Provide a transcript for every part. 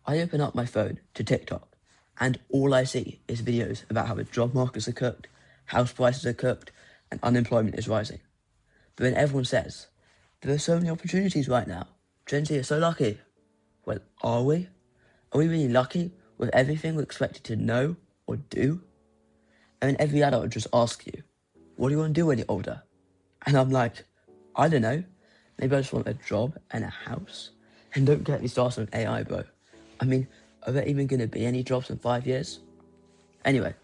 I open up my phone to TikTok and all I see is videos about how the job markets are cooked, house prices are cooked, and unemployment is rising. But then everyone says, there are so many opportunities right now. Gen Z are so lucky. Well, are we? Are we really lucky with everything we're expected to know or do? And then every adult would just ask you, what do you want to do when you're older? And I'm like, I don't know. Maybe I just want a job and a house. And don't get me started on AI, bro. I mean, are there even going to be any jobs in 5 years? Anyway,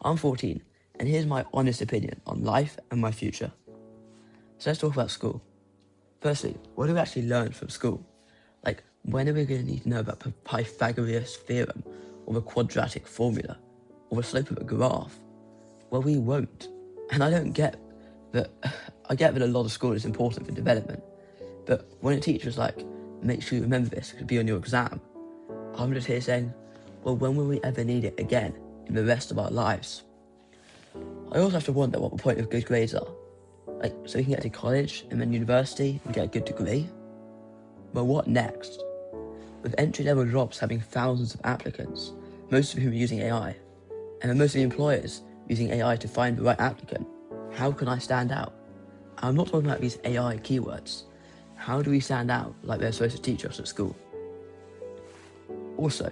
I'm 14, and here's my honest opinion on life and my future. So let's talk about school. Firstly, what do we actually learn from school? Like, when are we going to need to know about Pythagoras' theorem, or the quadratic formula, or the slope of a graph? Well, we won't. And I don't get that. I get that a lot of school is important for development, but when a teacher's like, make sure you remember this, it could be on your exam, I'm just here saying, well, when will we ever need it again in the rest of our lives? I also have to wonder what the point of good grades are. Like, so you can get to college and then university and get a good degree? Well, what next? With entry-level jobs having thousands of applicants, most of whom are using AI, and then most of the employers using AI to find the right applicant, how can I stand out? I'm not talking about these AI keywords. How do we stand out like they're supposed to teach us at school? Also,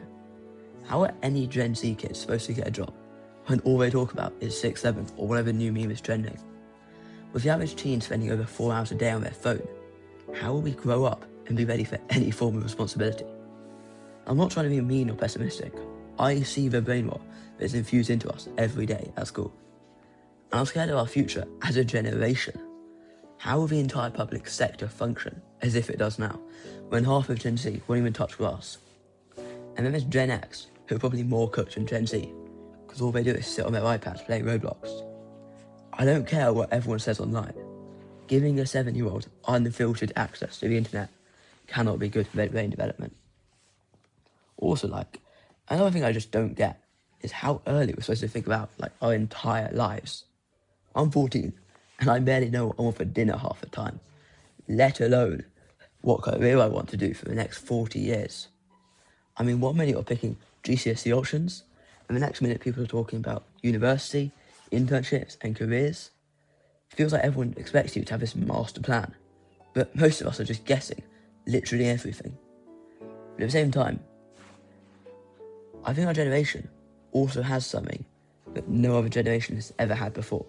how are any Gen Z kids supposed to get a job when all they talk about is 6th, 7th, or whatever new meme is trending? With the average teen spending over 4 hours a day on their phone, how will we grow up and be ready for any form of responsibility? I'm not trying to be mean or pessimistic. I see the brain rot that is infused into us every day at school. And I'm scared of our future as a generation. How will the entire public sector function as if it does now, when half of Gen Z won't even touch grass? And then there's Gen X, who are probably more cooked than Gen Z, because all they do is sit on their iPads playing Roblox. I don't care what everyone says online. Giving a 7-year-old unfiltered access to the internet cannot be good for their brain development. Also, another thing I just don't get is how early we're supposed to think about, our entire lives. I'm 14, and I barely know what I want for dinner half the time, let alone what career I want to do for the next 40 years. I mean, 1 minute you're picking GCSE options, and the next minute people are talking about university, internships, and careers. It feels like everyone expects you to have this master plan, but most of us are just guessing literally everything. But at the same time, I think our generation also has something that no other generation has ever had before.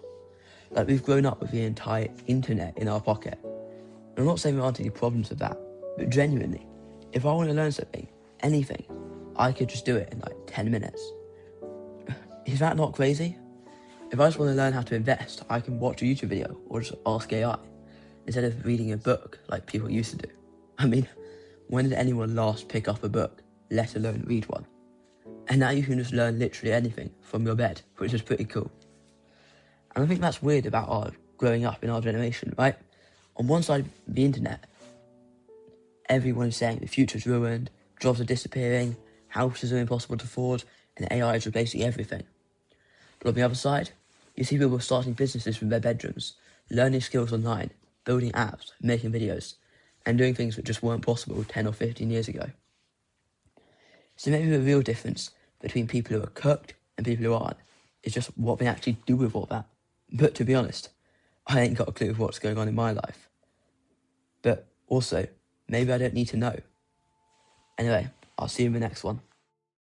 Like, we've grown up with the entire internet in our pocket. And I'm not saying there aren't any problems with that, but genuinely, if I want to learn something, anything, I could just do it in 10 minutes. Is that not crazy? If I just want to learn how to invest, I can watch a YouTube video or just ask AI instead of reading a book like people used to do. I mean, when did anyone last pick up a book, let alone read one? And now you can just learn literally anything from your bed, which is pretty cool. And I think that's weird about our growing up in our generation, right? On one side of the internet, everyone is saying the future's ruined, jobs are disappearing, houses are impossible to afford, and AI is replacing everything. But on the other side, you see people starting businesses from their bedrooms, learning skills online, building apps, making videos, and doing things that just weren't possible 10 or 15 years ago. So maybe the real difference between people who are cooked and people who aren't is just what they actually do with all that. But to be honest, I ain't got a clue of what's going on in my life. But also, maybe I don't need to know. Anyway, I'll see you in the next one.